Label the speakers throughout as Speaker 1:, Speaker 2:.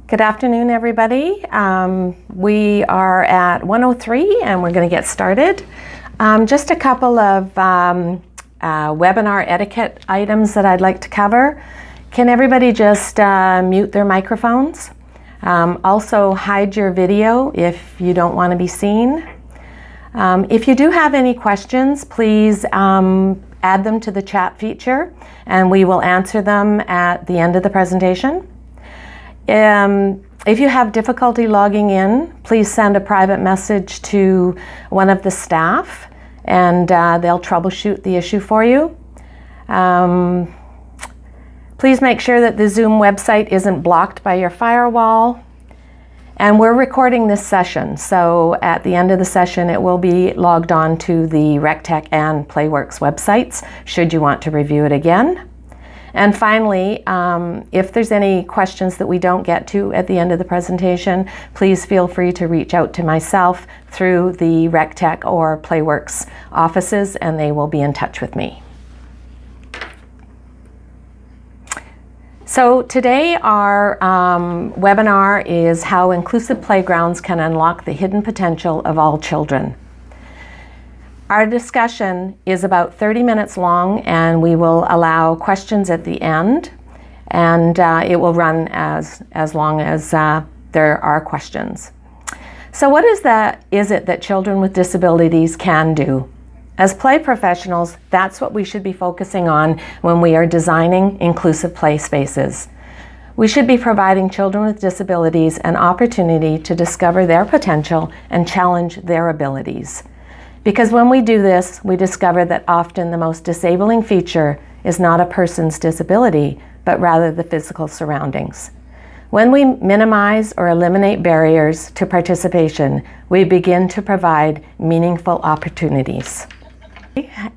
Speaker 1: Good afternoon, everybody. We are at 1:03 and we're going to get started. Just a couple of webinar etiquette items that I'd like to cover. Can everybody just mute their microphones? Also hide your video if you don't want to be seen. If you do have any questions, please add them to the chat feature and we will answer them at the end of the presentation. If you have difficulty logging in, please send a private message to one of the staff and they'll troubleshoot the issue for you. Please make sure that the Zoom website isn't blocked by your firewall. And we're recording this session, so at the end of the session it will be logged on to the RecTech and PlayWorks websites should you want to review it again. And finally, if there's any questions that we don't get to at the end of the presentation, please feel free to reach out to myself through the RecTech or PlayWorks offices and they will be in touch with me. So today our webinar is how inclusive playgrounds can unlock the hidden potential of all children. Our discussion is about 30 minutes long and we will allow questions at the end and it will run as long as there are questions. So what is it that children with disabilities can do? As play professionals, that's what we should be focusing on when we are designing inclusive play spaces. We should be providing children with disabilities an opportunity to discover their potential and challenge their abilities. Because when we do this, we discover that often the most disabling feature is not a person's disability, but rather the physical surroundings. When we minimize or eliminate barriers to participation, we begin to provide meaningful opportunities.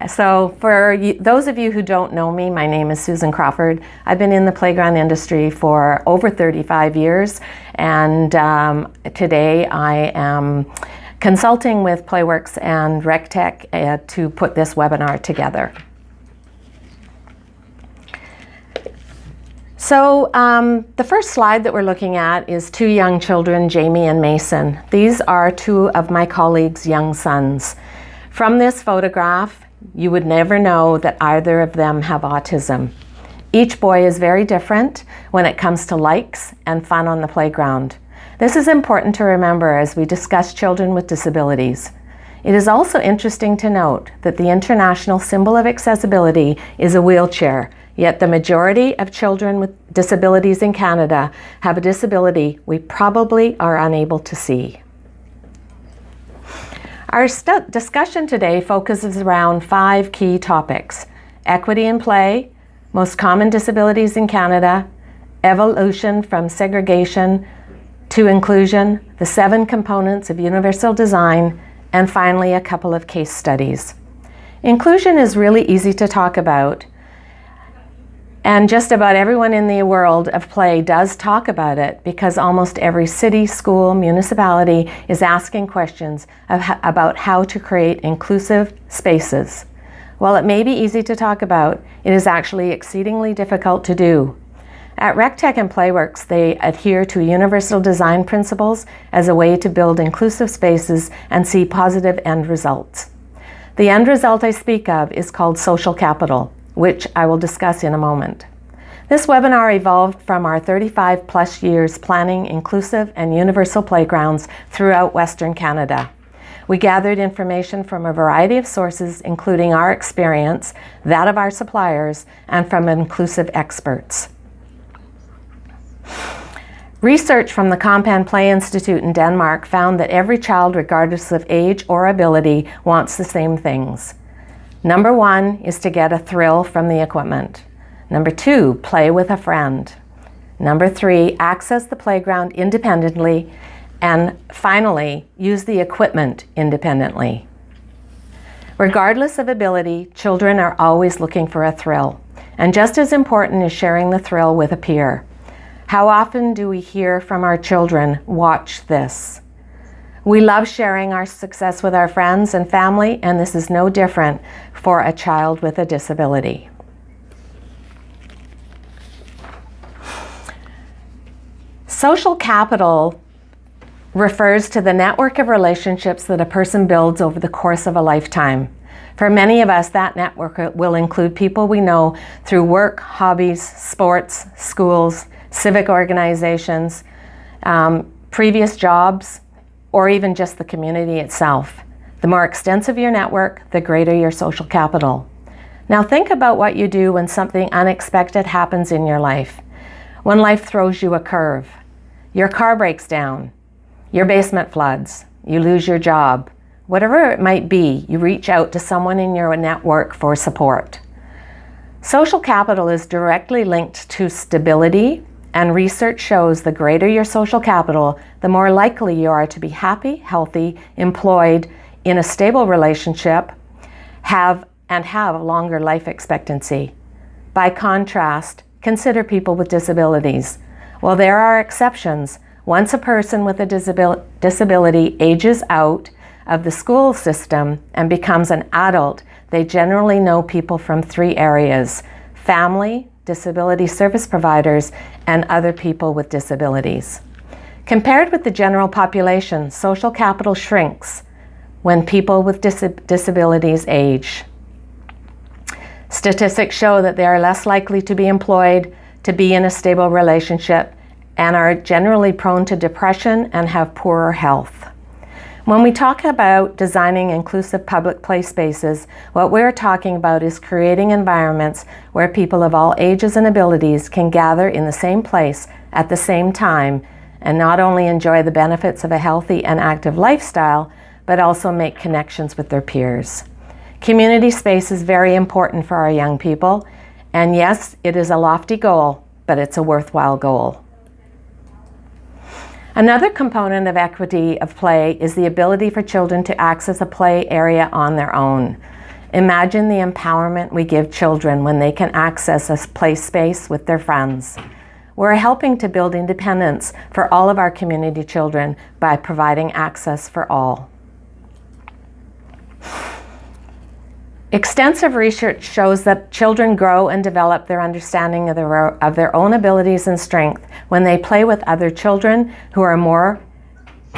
Speaker 1: So for those of you who don't know me, my name is Susan Crawford. I've been in the playground industry for over 35 years and today I am consulting with PlayWorks and RecTech to put this webinar together. So the first slide that we're looking at is two young children, Jamie and Mason. These are two of my colleagues' young sons. From this photograph, you would never know that either of them have autism. Each boy is very different when it comes to likes and fun on the playground. This is important to remember as we discuss children with disabilities. It is also interesting to note that the international symbol of accessibility is a wheelchair, yet the majority of children with disabilities in Canada have a disability we probably are unable to see. Our discussion today focuses around 5 key topics: equity in play, most common disabilities in Canada, evolution from segregation to inclusion, the 7 components of universal design, and finally a couple of case studies. Inclusion is really easy to talk about, and just about everyone in the world of play does talk about it because almost every city, school, municipality is asking questions about how to create inclusive spaces. While it may be easy to talk about, it is actually exceedingly difficult to do. At RecTech and PlayWorks, they adhere to universal design principles as a way to build inclusive spaces and see positive end results. The end result I speak of is called social capital, which I will discuss in a moment. This webinar evolved from our 35+ years planning inclusive and universal playgrounds throughout Western Canada. We gathered information from a variety of sources, including our experience, that of our suppliers, and from inclusive experts. Research from the Compan Play Institute in Denmark found that every child, regardless of age or ability, wants the same things. Number 1 is to get a thrill from the equipment. Number 2, play with a friend. Number 3, access the playground independently. And finally, use the equipment independently. Regardless of ability, children are always looking for a thrill. And just as important is sharing the thrill with a peer. How often do we hear from our children, "Watch this"? We love sharing our success with our friends and family, and this is no different for a child with a disability. Social capital refers to the network of relationships that a person builds over the course of a lifetime. For many of us, that network will include people we know through work, hobbies, sports, schools, civic organizations, previous jobs, or even just the community itself. The more extensive your network, the greater your social capital. Now think about what you do when something unexpected happens in your life. When life throws you a curve, your car breaks down, your basement floods, you lose your job, whatever it might be, you reach out to someone in your network for support. Social capital is directly linked to stability, and research shows the greater your social capital, the more likely you are to be happy, healthy, employed, in a stable relationship, have a longer life expectancy. By contrast, consider people with disabilities. While there are exceptions, once a person with a disability ages out of the school system and becomes an adult, they generally know people from 3 areas: family, disability service providers, and other people with disabilities. Compared with the general population, social capital shrinks when people with disabilities age. Statistics show that they are less likely to be employed, to be in a stable relationship, and are generally prone to depression and have poorer health. When we talk about designing inclusive public play spaces, what we're talking about is creating environments where people of all ages and abilities can gather in the same place at the same time and not only enjoy the benefits of a healthy and active lifestyle, but also make connections with their peers. Community space is very important for our young people, and yes, it is a lofty goal, but it's a worthwhile goal. Another component of equity of play is the ability for children to access a play area on their own. Imagine the empowerment we give children when they can access a play space with their friends. We're helping to build independence for all of our community children by providing access for all. Extensive research shows that children grow and develop their understanding of their own abilities and strength when they play with other children who are more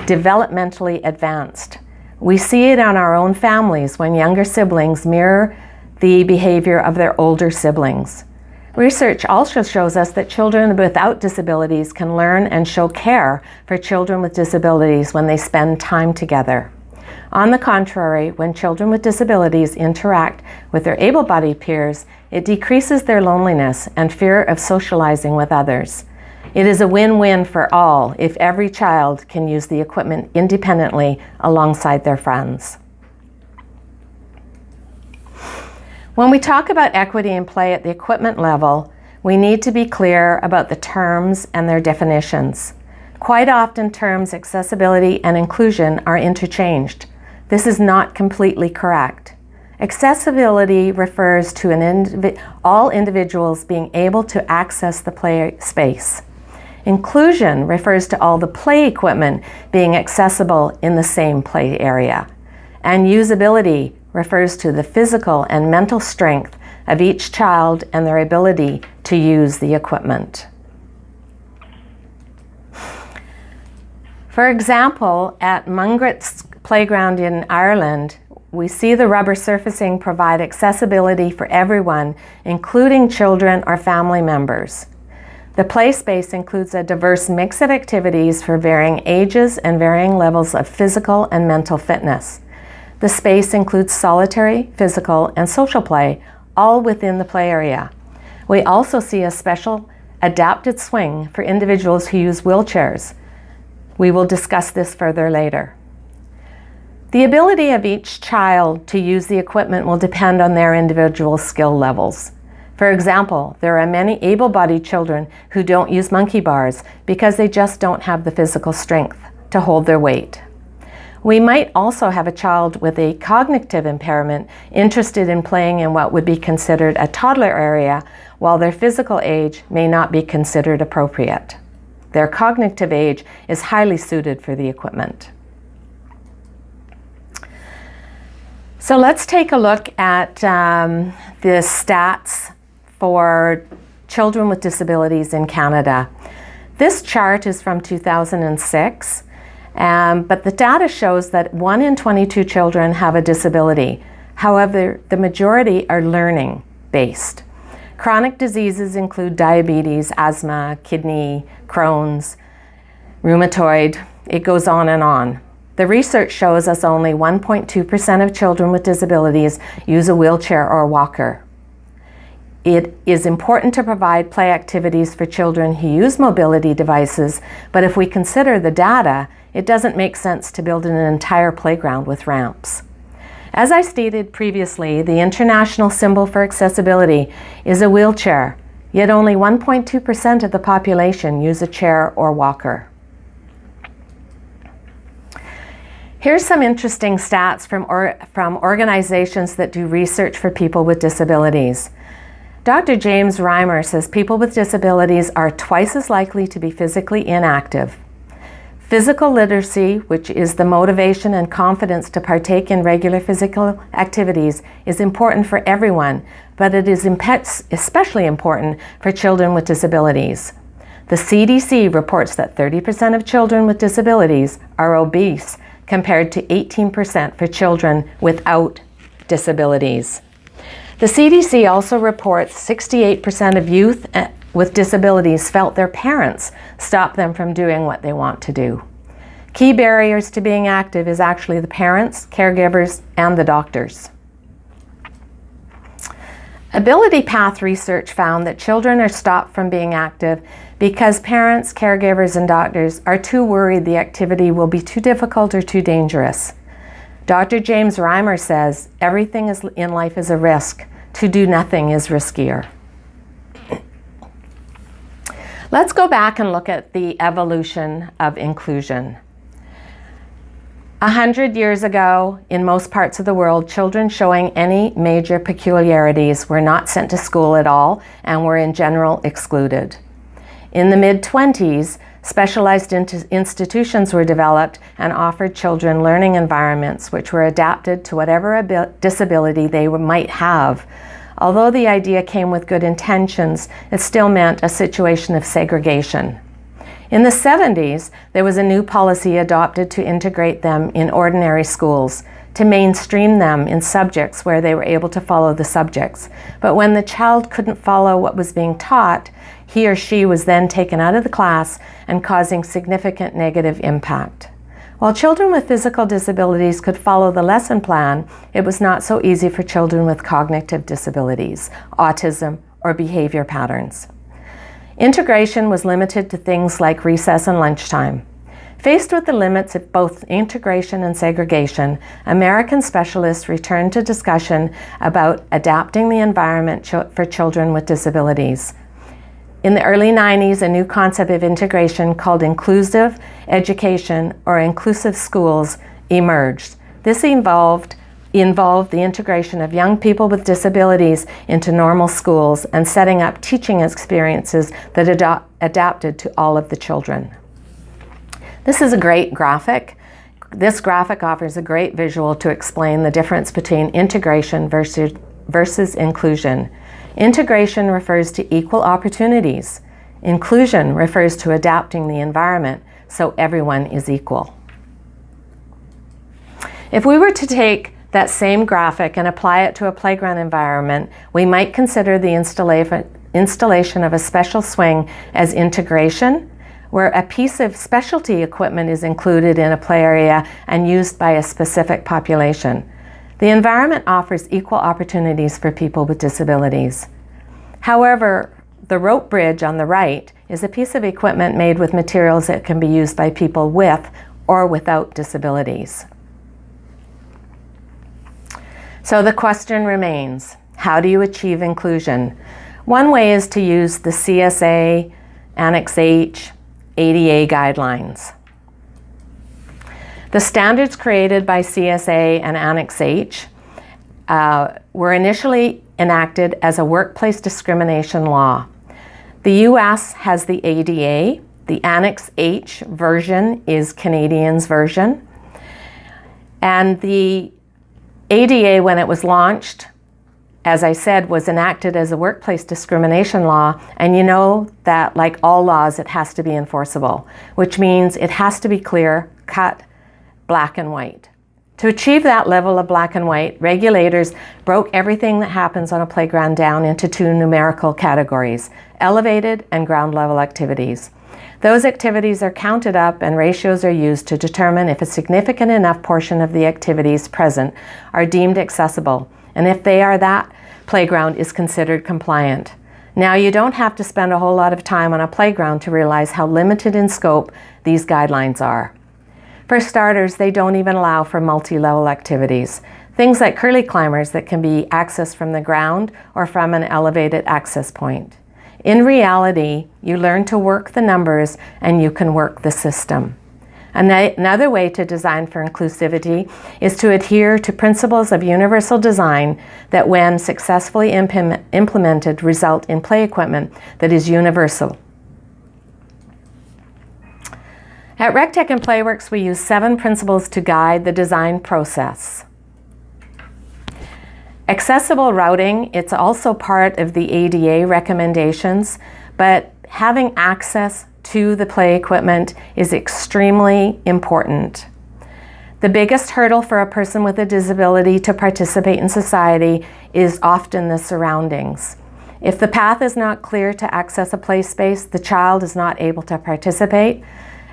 Speaker 1: developmentally advanced. We see it on our own families when younger siblings mirror the behavior of their older siblings. Research also shows us that children without disabilities can learn and show care for children with disabilities when they spend time together. On the contrary, when children with disabilities interact with their able-bodied peers, it decreases their loneliness and fear of socializing with others. It is a win-win for all if every child can use the equipment independently alongside their friends. When we talk about equity in play at the equipment level, we need to be clear about the terms and their definitions. Quite often, terms accessibility and inclusion are interchanged. This is not completely correct. Accessibility refers to all individuals being able to access the play space. Inclusion refers to all the play equipment being accessible in the same play area. And usability refers to the physical and mental strength of each child and their ability to use the equipment. For example, at Mungret's playground in Ireland, we see the rubber surfacing provide accessibility for everyone, including children or family members. The play space includes a diverse mix of activities for varying ages and varying levels of physical and mental fitness. The space includes solitary, physical, and social play, all within the play area. We also see a special adapted swing for individuals who use wheelchairs. We will discuss this further later. The ability of each child to use the equipment will depend on their individual skill levels. For example, there are many able-bodied children who don't use monkey bars because they just don't have the physical strength to hold their weight. We might also have a child with a cognitive impairment interested in playing in what would be considered a toddler area, while their physical age may not be considered appropriate. Their cognitive age is highly suited for the equipment. So let's take a look at the stats for children with disabilities in Canada. This chart is from 2006, but the data shows that 1 in 22 children have a disability. However, the majority are learning-based. Chronic diseases include diabetes, asthma, kidney, Crohn's, rheumatoid. It goes on and on. The research shows us only 1.2% of children with disabilities use a wheelchair or a walker. It is important to provide play activities for children who use mobility devices, but if we consider the data, it doesn't make sense to build an entire playground with ramps. As I stated previously, the international symbol for accessibility is a wheelchair, yet only 1.2% of the population use a chair or walker. Here's some interesting stats from organizations that do research for people with disabilities. Dr. James Reimer says people with disabilities are twice as likely to be physically inactive. Physical literacy, which is the motivation and confidence to partake in regular physical activities, is important for everyone, but it is especially important for children with disabilities. The CDC reports that 30% of children with disabilities are obese, compared to 18% for children without disabilities. The CDC also reports 68% of youth with disabilities felt their parents stop them from doing what they want to do. Key barriers to being active is actually the parents, caregivers, and the doctors. Ability Path research found that children are stopped from being active because parents, caregivers, and doctors are too worried the activity will be too difficult or too dangerous. Dr. James Reimer says, everything in life is a risk. To do nothing is riskier. Let's go back and look at the evolution of inclusion. 100 years ago, in most parts of the world, children showing any major peculiarities were not sent to school at all and were in general excluded. In the mid-20s, specialized institutions were developed and offered children learning environments which were adapted to whatever disability they might have. Although the idea came with good intentions, it still meant a situation of segregation. In the 70s, there was a new policy adopted to integrate them in ordinary schools, to mainstream them in subjects where they were able to follow the subjects. But when the child couldn't follow what was being taught, he or she was then taken out of the class and causing significant negative impact. While children with physical disabilities could follow the lesson plan, it was not so easy for children with cognitive disabilities, autism, or behavior patterns. Integration was limited to things like recess and lunchtime. Faced with the limits of both integration and segregation, American specialists returned to discussion about adapting the environment for children with disabilities. In the early 90s, a new concept of integration called inclusive education or inclusive schools emerged. This involved the integration of young people with disabilities into normal schools and setting up teaching experiences that adapted to all of the children. This is a great graphic. This graphic offers a great visual to explain the difference between integration versus inclusion. Integration refers to equal opportunities. Inclusion refers to adapting the environment so everyone is equal. If we were to take that same graphic and apply it to a playground environment, we might consider the installation of a special swing as integration, where a piece of specialty equipment is included in a play area and used by a specific population. The environment offers equal opportunities for people with disabilities. However, the rope bridge on the right is a piece of equipment made with materials that can be used by people with or without disabilities. So the question remains, how do you achieve inclusion? One way is to use the CSA Annex H ADA guidelines. The standards created by CSA and Annex H were initially enacted as a workplace discrimination law. The US has the ADA. The Annex H version is Canadian's version. And the ADA, when it was launched, as I said, was enacted as a workplace discrimination law, and you know that, like all laws, it has to be enforceable, which means it has to be clear, cut, black and white. To achieve that level of black and white, regulators broke everything that happens on a playground down into two numerical categories: elevated and ground level activities. Those activities are counted up and ratios are used to determine if a significant enough portion of the activities present are deemed accessible, and if they are, that playground is considered compliant. Now, you don't have to spend a whole lot of time on a playground to realize how limited in scope these guidelines are. For starters, they don't even allow for multi-level activities, things like curly climbers that can be accessed from the ground or from an elevated access point. In reality, you learn to work the numbers and you can work the system. Another way to design for inclusivity is to adhere to principles of universal design that, when successfully implemented, result in play equipment that is universal. At RecTech and PlayWorks, we use 7 principles to guide the design process. Accessible routing, it's also part of the ADA recommendations, but having access to the play equipment is extremely important. The biggest hurdle for a person with a disability to participate in society is often the surroundings. If the path is not clear to access a play space, the child is not able to participate.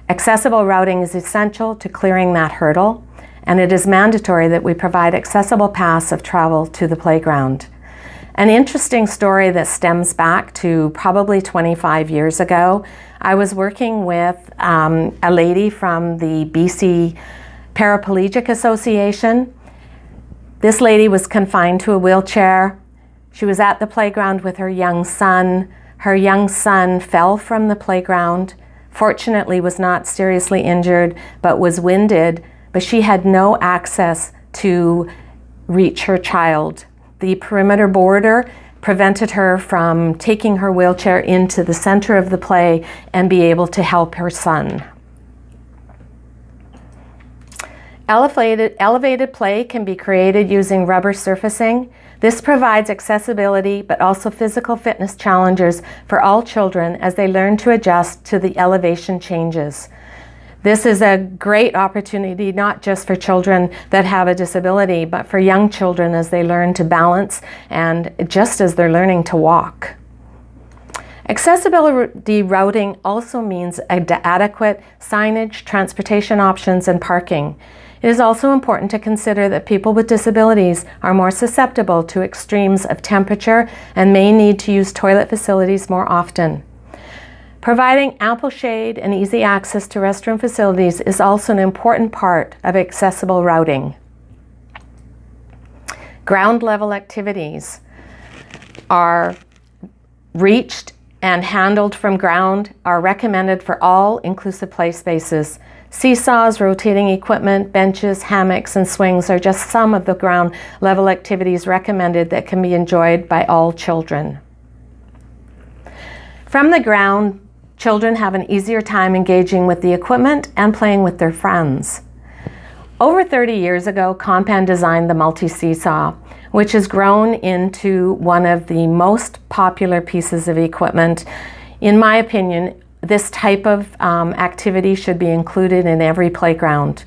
Speaker 1: Accessible routing is essential to clearing that hurdle, and it is mandatory that we provide accessible paths of travel to the playground. An interesting story that stems back to probably 25 years ago. I was working with a lady from the BC Paraplegic Association. This lady was confined to a wheelchair. She was at the playground with her young son. Her young son fell from the playground. Fortunately, was not seriously injured, but was winded, but she had no access to reach her child. The perimeter border prevented her from taking her wheelchair into the center of the play and be able to help her son. Elevated play can be created using rubber surfacing. This provides accessibility but also physical fitness challenges for all children as they learn to adjust to the elevation changes. This is a great opportunity not just for children that have a disability, but for young children as they learn to balance and just as they're learning to walk. Accessibility routing also means adequate signage, transportation options, and parking. It is also important to consider that people with disabilities are more susceptible to extremes of temperature and may need to use toilet facilities more often. Providing ample shade and easy access to restroom facilities is also an important part of accessible routing. Ground level activities are reached and handled from ground, are recommended for all inclusive play spaces. Seesaws, rotating equipment, benches, hammocks, and swings are just some of the ground level activities recommended that can be enjoyed by all children. From the ground, children have an easier time engaging with the equipment and playing with their friends. Over 30 years ago, Compan designed the multi-seesaw, which has grown into one of the most popular pieces of equipment. In my opinion, this type of activity should be included in every playground.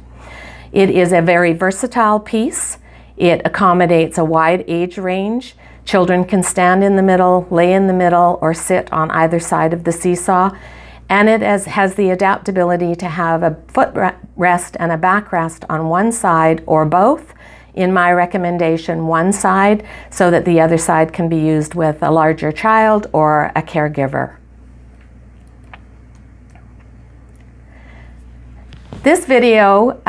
Speaker 1: It is a very versatile piece. It accommodates a wide age range. Children can stand in the middle, lay in the middle, or sit on either side of the seesaw. And it has the adaptability to have a footrest and a backrest on one side or both. In my recommendation, one side, so that the other side can be used with a larger child or a caregiver. This video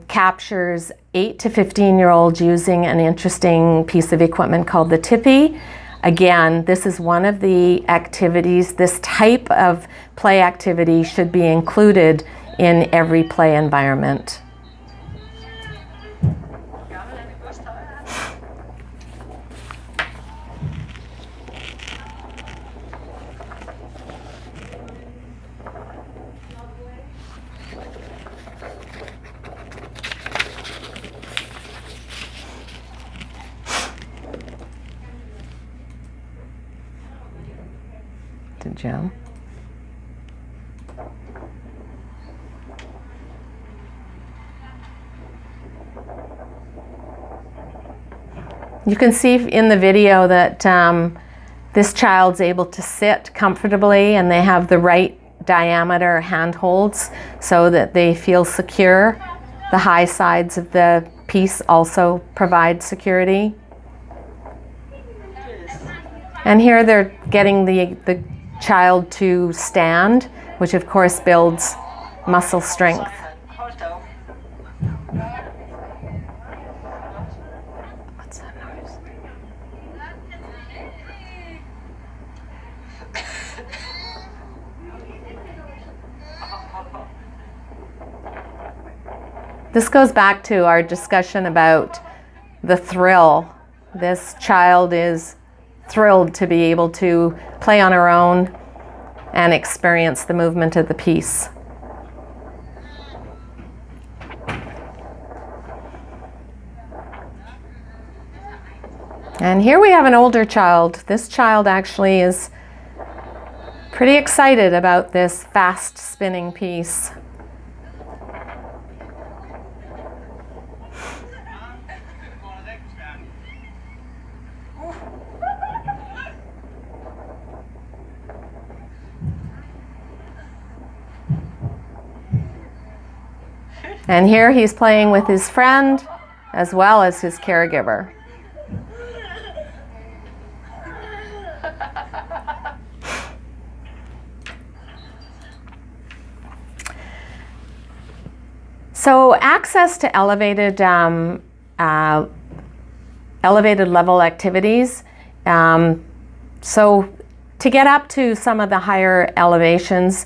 Speaker 1: captures 8 to 15-year-olds using an interesting piece of equipment called the TIPI. Again, this is one of the activities. This type of play activity should be included in every play environment. to jump. You can see in the video that this child's able to sit comfortably, and they have the right diameter handholds so that they feel secure. The high sides of the piece also provide security. And here they're getting the child to stand, which of course builds muscle strength. What's that noise? This goes back to our discussion about the thrill. This child is thrilled to be able to play on her own and experience the movement of the piece. And here we have an older child. This child actually is pretty excited about this fast spinning piece. And here he's playing with his friend as well as his caregiver. So access to elevated level activities. So to get up to some of the higher elevations,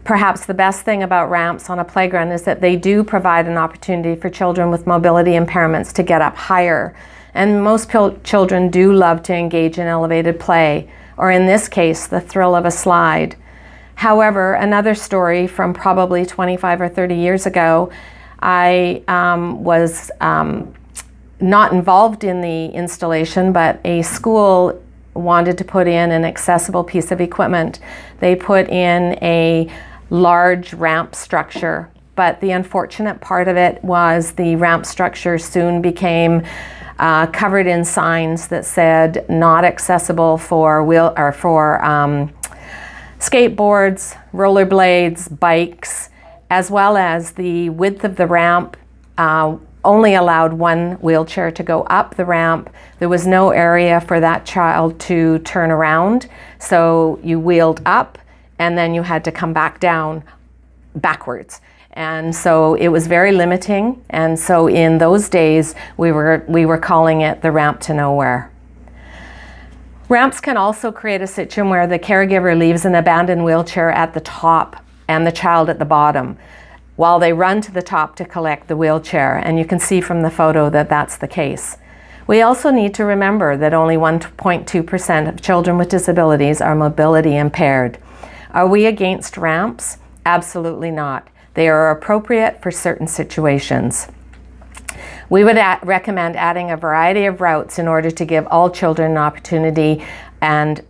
Speaker 1: perhaps the best thing about ramps on a playground is that they do provide an opportunity for children with mobility impairments to get up higher. And most children do love to engage in elevated play, or in this case, the thrill of a slide. However, another story from probably 25 or 30 years ago, I was not involved in the installation, but a school wanted to put in an accessible piece of equipment. They put in a large ramp structure, but the unfortunate part of it was the ramp structure soon became covered in signs that said not accessible for skateboards, rollerblades, bikes, as well as the width of the ramp only allowed one wheelchair to go up the ramp. There was no area for that child to turn around, so you wheeled up and then you had to come back down backwards. And so it was very limiting, and so in those days we were calling it the ramp to nowhere. Ramps can also create a situation where the caregiver leaves an abandoned wheelchair at the top and the child at the bottom, while they run to the top to collect the wheelchair, and you can see from the photo that that's the case. We also need to remember that only 1.2% of children with disabilities are mobility impaired. Are we against ramps? Absolutely not. They are appropriate for certain situations. We would recommend adding a variety of routes in order to give all children an opportunity and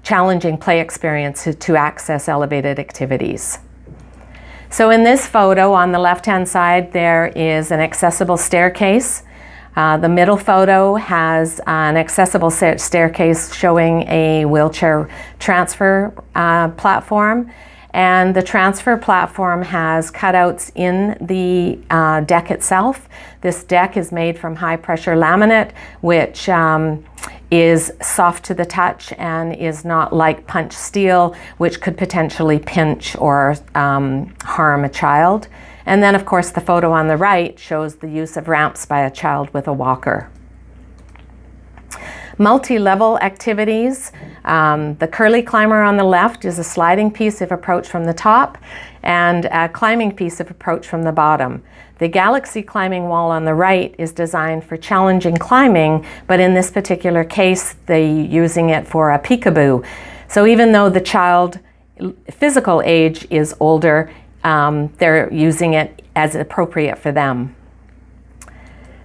Speaker 1: challenging play experiences to access elevated activities. So in this photo on the left-hand side, there is an accessible staircase. The middle photo has an accessible staircase showing a wheelchair transfer platform. And the transfer platform has cutouts in the deck itself. This deck is made from high-pressure laminate, which is soft to the touch and is not like punch steel, which could potentially pinch or harm a child. And then, of course, the photo on the right shows the use of ramps by a child with a walker. Multi-level activities. The curly climber on the left is a sliding piece of approach from the top and a climbing piece of approach from the bottom. The galaxy climbing wall on the right is designed for challenging climbing, but in this particular case, they're using it for a peekaboo. So even though the child physical age is older, they're using it as appropriate for them.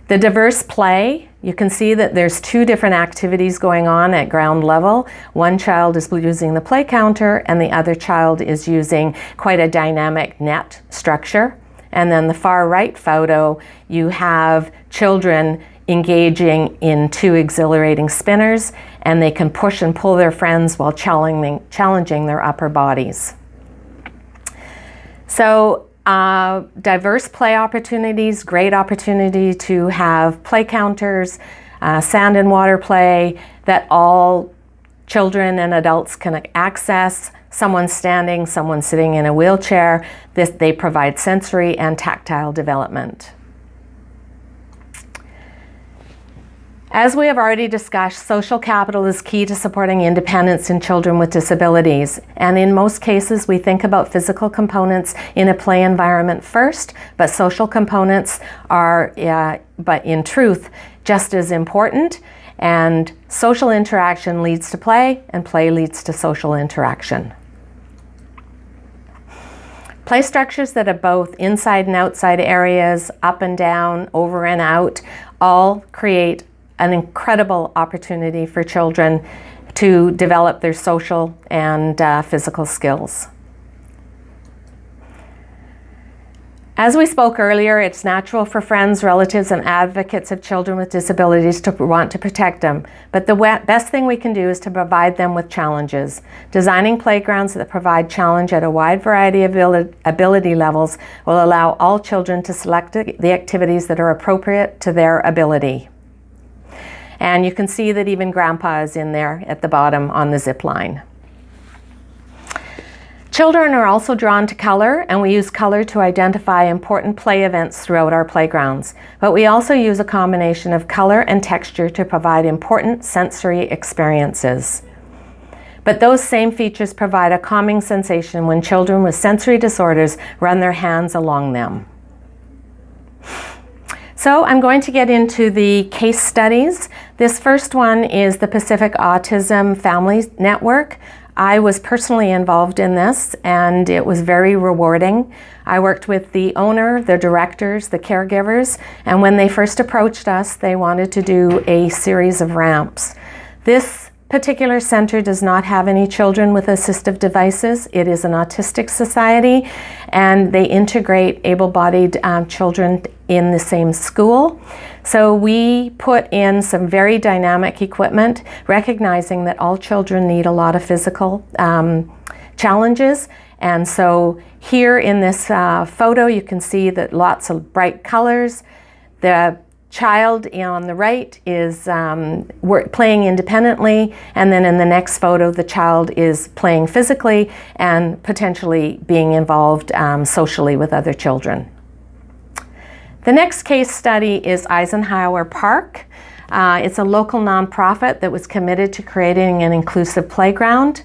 Speaker 1: The diverse play you can see that there's two different activities going on at ground level. One child is using the play counter and the other child is using quite a dynamic net structure. And then the far right photo, you have children engaging in two exhilarating spinners, and they can push and pull their friends while challenging their upper bodies. So diverse play opportunities, great opportunity to have play counters, sand and water play that all children and adults can access. Someone standing, someone sitting in a wheelchair. They provide sensory and tactile development. As we have already discussed, social capital is key to supporting independence in children with disabilities. And in most cases, we think about physical components in a play environment first, but social components are, but in truth, just as important. And social interaction leads to play, and play leads to social interaction. Play structures that are both inside and outside areas, up and down, over and out, all create an incredible opportunity for children to develop their social and physical skills. As we spoke earlier, it's natural for friends, relatives, and advocates of children with disabilities to want to protect them, but the best thing we can do is to provide them with challenges. Designing playgrounds that provide challenge at a wide variety of ability levels will allow all children to select the activities that are appropriate to their ability. And you can see that even Grandpa is in there at the bottom on the zip line. Children are also drawn to color, and we use color to identify important play events throughout our playgrounds. But we also use a combination of color and texture to provide important sensory experiences. But those same features provide a calming sensation when children with sensory disorders run their hands along them. So I'm going to get into the case studies. This first one is the Pacific Autism Family Network. I was personally involved in this, and it was very rewarding. I worked with the owner, the directors, the caregivers, and when they first approached us, they wanted to do a series of ramps. This particular center does not have any children with assistive devices. It is an autistic society, and they integrate able-bodied children in the same school. So we put in some very dynamic equipment, recognizing that all children need a lot of physical challenges. And so here in this photo, you can see that lots of bright colors. The child on the right is playing independently, and then in the next photo, the child is playing physically and potentially being involved socially with other children. The next case study is Eisenhower Park. It's a local nonprofit that was committed to creating an inclusive playground.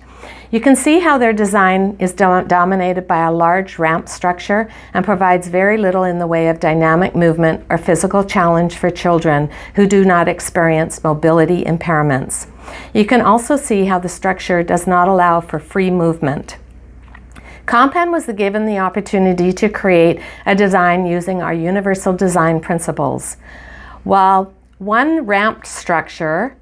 Speaker 1: You can see how their design is dominated by a large ramp structure and provides very little in the way of dynamic movement or physical challenge for children who do not experience mobility impairments. You can also see how the structure does not allow for free movement. Compan was given the opportunity to create a design using our universal design principles. While one ramped structure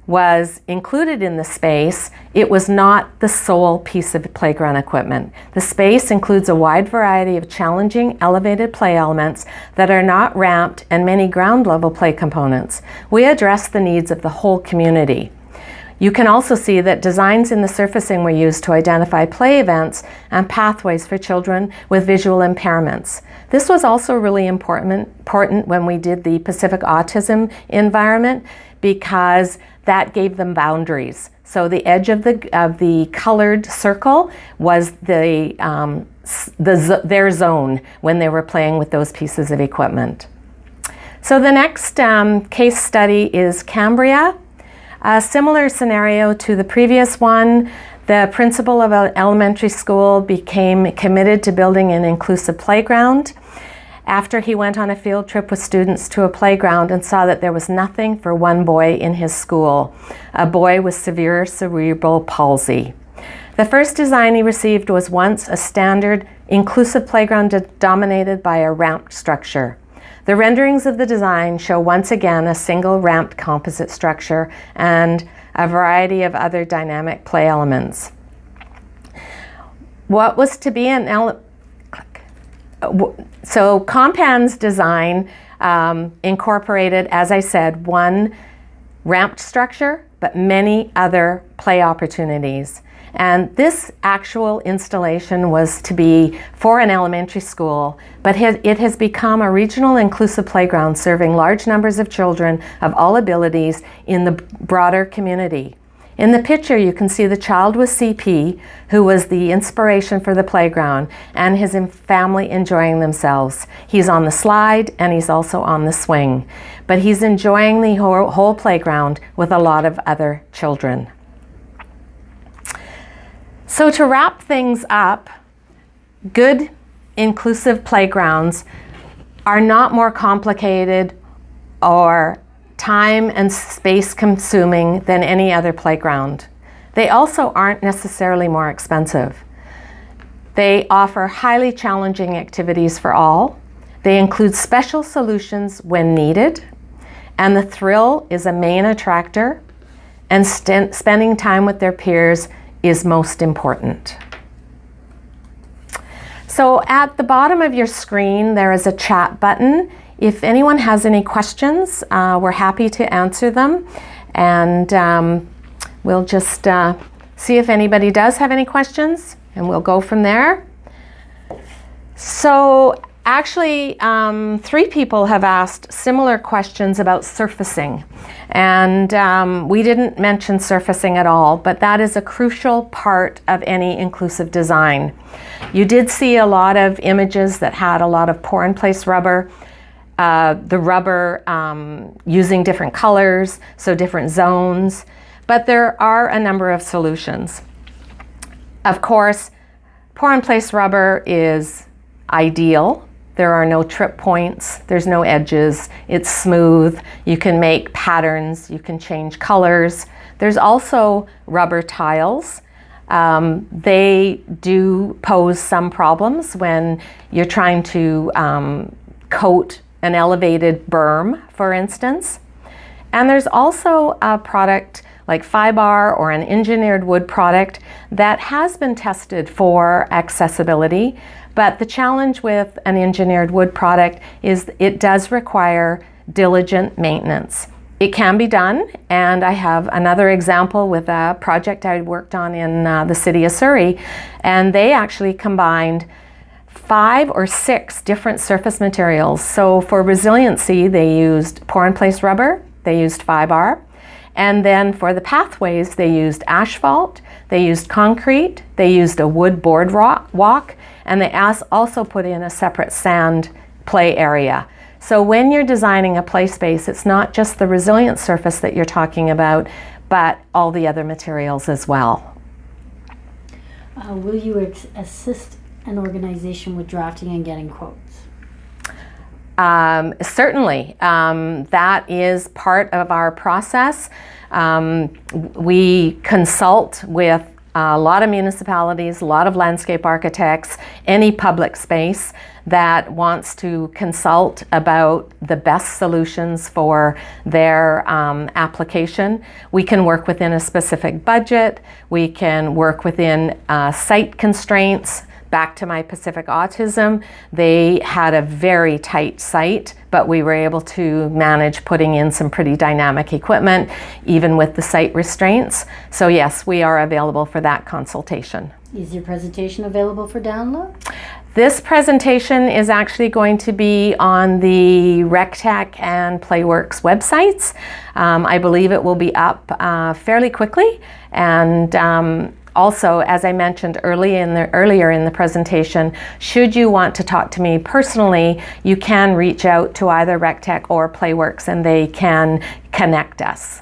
Speaker 1: was included in the space, it was not the sole piece of playground equipment. The space includes a wide variety of challenging elevated play elements that are not ramped and many ground level play components. We address the needs of the whole community. You can also see that designs in the surfacing were used to identify play events and pathways for children with visual impairments. This was also really important when we did the Pacific Autism environment, because that gave them boundaries. So the edge of the colored circle was their zone when they were playing with those pieces of equipment. So the next case study is Cambria. A similar scenario to the previous one. The principal of an elementary school became committed to building an inclusive playground after he went on a field trip with students to a playground and saw that there was nothing for one boy in his school, a boy with severe cerebral palsy. The first design he received was once a standard inclusive playground dominated by a ramped structure. The renderings of the design show once again a single ramped composite structure and a variety of other dynamic play elements. What was to be so Compan's design incorporated, as I said, one ramped structure, but many other play opportunities. And this actual installation was to be for an elementary school, but it has become a regional inclusive playground serving large numbers of children of all abilities in the broader community. In the picture, you can see the child with CP, who was the inspiration for the playground, and his family enjoying themselves. He's on the slide and he's also on the swing, but he's enjoying the whole playground with a lot of other children. So to wrap things up, good inclusive playgrounds are not more complicated or time and space consuming than any other playground. They also aren't necessarily more expensive. They offer highly challenging activities for all. They include special solutions when needed, and the thrill is a main attractor, and spending time with their peers is most important. So at the bottom of your screen, there is a chat button. If anyone has any questions, we're happy to answer them. And we'll just see if anybody does have any questions, and we'll go from there. So actually, 3 people have asked similar questions about surfacing. And we didn't mention surfacing at all, but that is a crucial part of any inclusive design. You did see a lot of images that had a lot of pour-in-place rubber. The rubber using different colors, so different zones, but there are a number of solutions. Of course, pour-in-place rubber is ideal. There are no trip points, there's no edges, it's smooth, you can make patterns, you can change colors. There's also rubber tiles. They do pose some problems when you're trying to coat an elevated berm, for instance. And there's also a product like Fibar or an engineered wood product that has been tested for accessibility, but the challenge with an engineered wood product is it does require diligent maintenance. It can be done, and I have another example with a project I worked on in the city of Surrey, and they actually combined 5 or 6 different surface materials. So for resiliency, they used pour-in-place rubber, they used Fibar, and then for the pathways, they used asphalt, they used concrete, they used a wood board walk, and they also put in a separate sand play area. So when you're designing a play space, it's not just the resilient surface that you're talking about, but all the other materials as well.
Speaker 2: Will you assist an organization with drafting and getting quotes?
Speaker 1: Certainly. That is part of our process. We consult with a lot of municipalities, a lot of landscape architects, any public space that wants to consult about the best solutions for their application. We can work within a specific budget. We can work within site constraints. Back to my Pacific Autism, they had a very tight site, but we were able to manage putting in some pretty dynamic equipment, even with the site restraints. So yes, we are available for that consultation.
Speaker 2: Is your presentation available for download?
Speaker 1: This presentation is actually going to be on the RecTech and Playworks websites. I believe it will be up fairly quickly, and also, as I mentioned earlier in the presentation, should you want to talk to me personally, you can reach out to either RecTech or Playworks and they can connect us.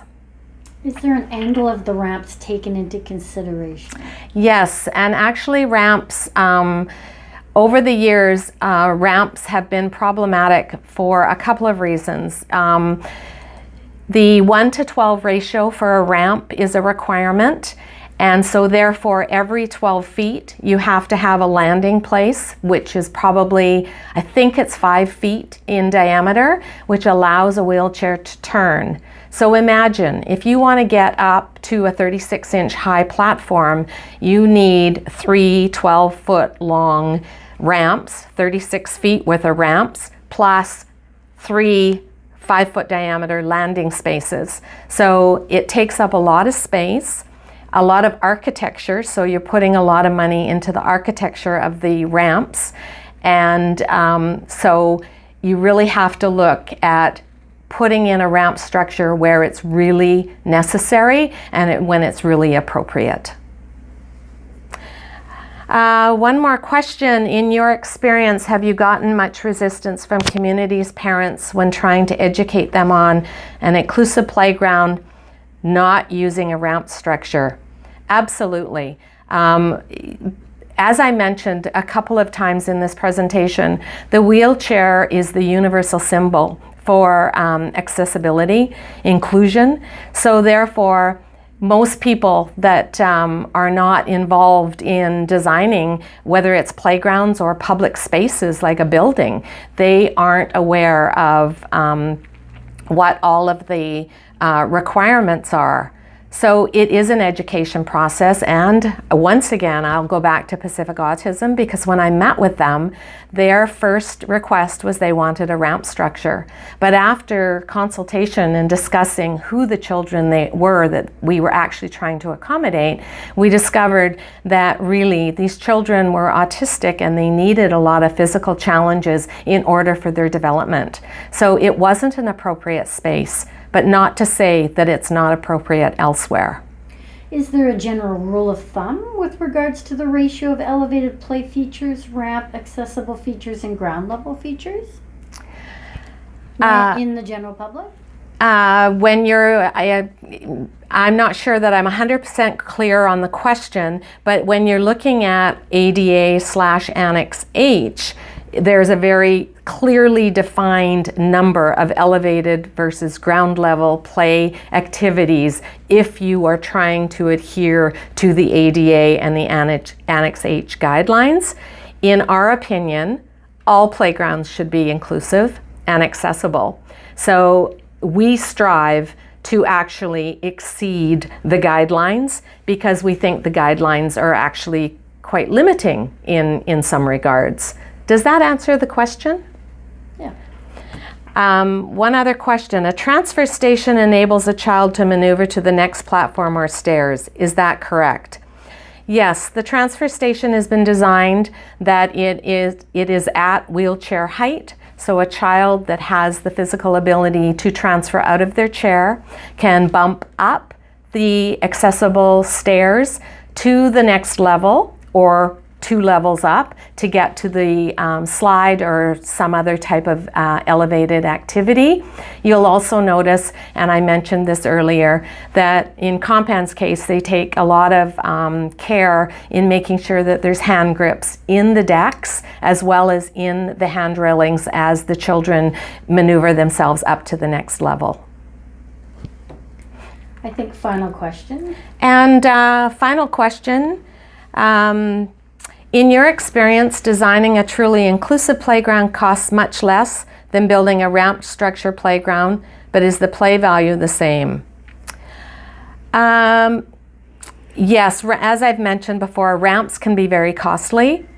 Speaker 2: Is there an angle of the ramps taken into consideration? Yes,
Speaker 1: and actually ramps, over the years, ramps have been problematic for a couple of reasons. The 1:12 ratio for a ramp is a requirement. And so therefore every 12 feet you have to have a landing place, which is probably, I think it's 5 feet in diameter, which allows a wheelchair to turn. So imagine if you want to get up to a 36-inch high platform, you need 3 12-foot long ramps, 36 feet worth of ramps, plus 3 5-foot diameter landing spaces. So it takes up a lot of space, a lot of architecture, so you're putting a lot of money into the architecture of the ramps. And so you really have to look at putting in a ramp structure where it's really necessary and when it's really appropriate. One more question. In your experience, have you gotten much resistance from communities' parents when trying to educate them on an inclusive playground not using a ramp structure? Absolutely. As I mentioned a couple of times in this presentation, the wheelchair is the universal symbol for accessibility, inclusion. So therefore, most people that are not involved in designing, whether it's playgrounds or public spaces like a building, they aren't aware of what all of the requirements are. So it is an education process, and once again I'll go back to Pacific Autism, because when I met with them, their first request was they wanted a ramp structure. But after consultation and discussing who the children they were that we were actually trying to accommodate, we discovered that really these children were autistic and they needed a lot of physical challenges in order for their development. So it wasn't an appropriate space, but not to say that it's not appropriate elsewhere.
Speaker 2: Is there a general rule of thumb with regards to the ratio of elevated play features, ramp accessible features, and ground level features in the general public?
Speaker 1: When you're, I'm not sure that I'm 100% clear on the question, but when you're looking at ADA/Annex H, there's a very clearly defined number of elevated versus ground level play activities if you are trying to adhere to the ADA and the Annex H guidelines. In our opinion, all playgrounds should be inclusive and accessible. So we strive to actually exceed the guidelines because we think the guidelines are actually quite limiting in some regards. Does that answer the question?
Speaker 2: Yeah.
Speaker 1: One other question. A transfer station enables a child to maneuver to the next platform or stairs. Is that correct? Yes, the transfer station has been designed that it is at wheelchair height. So a child that has the physical ability to transfer out of their chair can bump up the accessible stairs to the next level or 2 levels up to get to the slide or some other type of elevated activity. You'll also notice, and I mentioned this earlier, that in Compan's case, they take a lot of care in making sure that there's hand grips in the decks as well as in the hand railings as the children maneuver themselves up to the next level.
Speaker 2: I think final question.
Speaker 1: And final question. In your experience, designing a truly inclusive playground costs much less than building a ramp structure playground, but is the play value the same? Yes, as I've mentioned before, ramps can be very costly.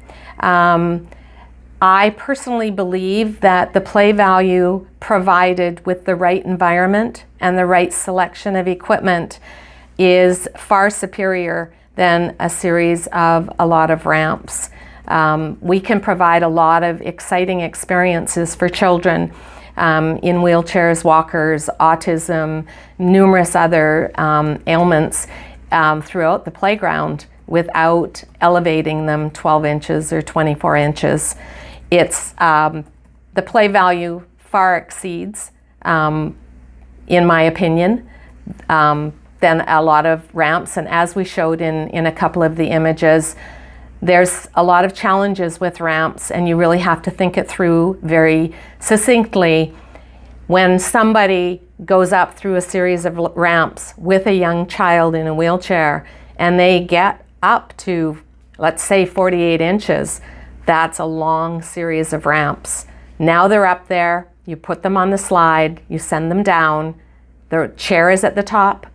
Speaker 1: I personally believe that the play value provided with the right environment and the right selection of equipment is far superior than a series of a lot of ramps. We can provide a lot of exciting experiences for children in wheelchairs, walkers, autism, numerous other ailments throughout the playground without elevating them 12 inches or 24 inches. It's the play value far exceeds, in my opinion, than a lot of ramps. And as we showed in a couple of the images, there's a lot of challenges with ramps, and you really have to think it through very succinctly. When somebody goes up through a series of ramps with a young child in a wheelchair, and they get up to, let's say, 48 inches, that's a long series of ramps. Now they're up there, you put them on the slide, you send them down, the chair is at the top,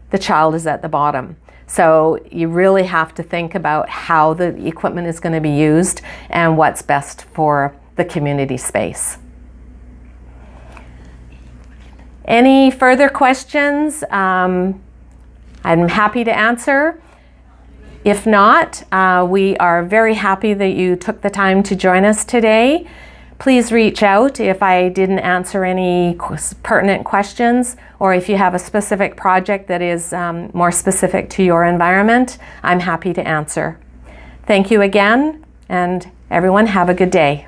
Speaker 1: the child is at the bottom. So you really have to think about how the equipment is going to be used and what's best for the community space. Any further questions? I'm happy to answer. If not, we are very happy that you took the time to join us today. Please reach out if I didn't answer any pertinent questions, or if you have a specific project that is more specific to your environment, I'm happy to answer. Thank you again, and everyone have a good day.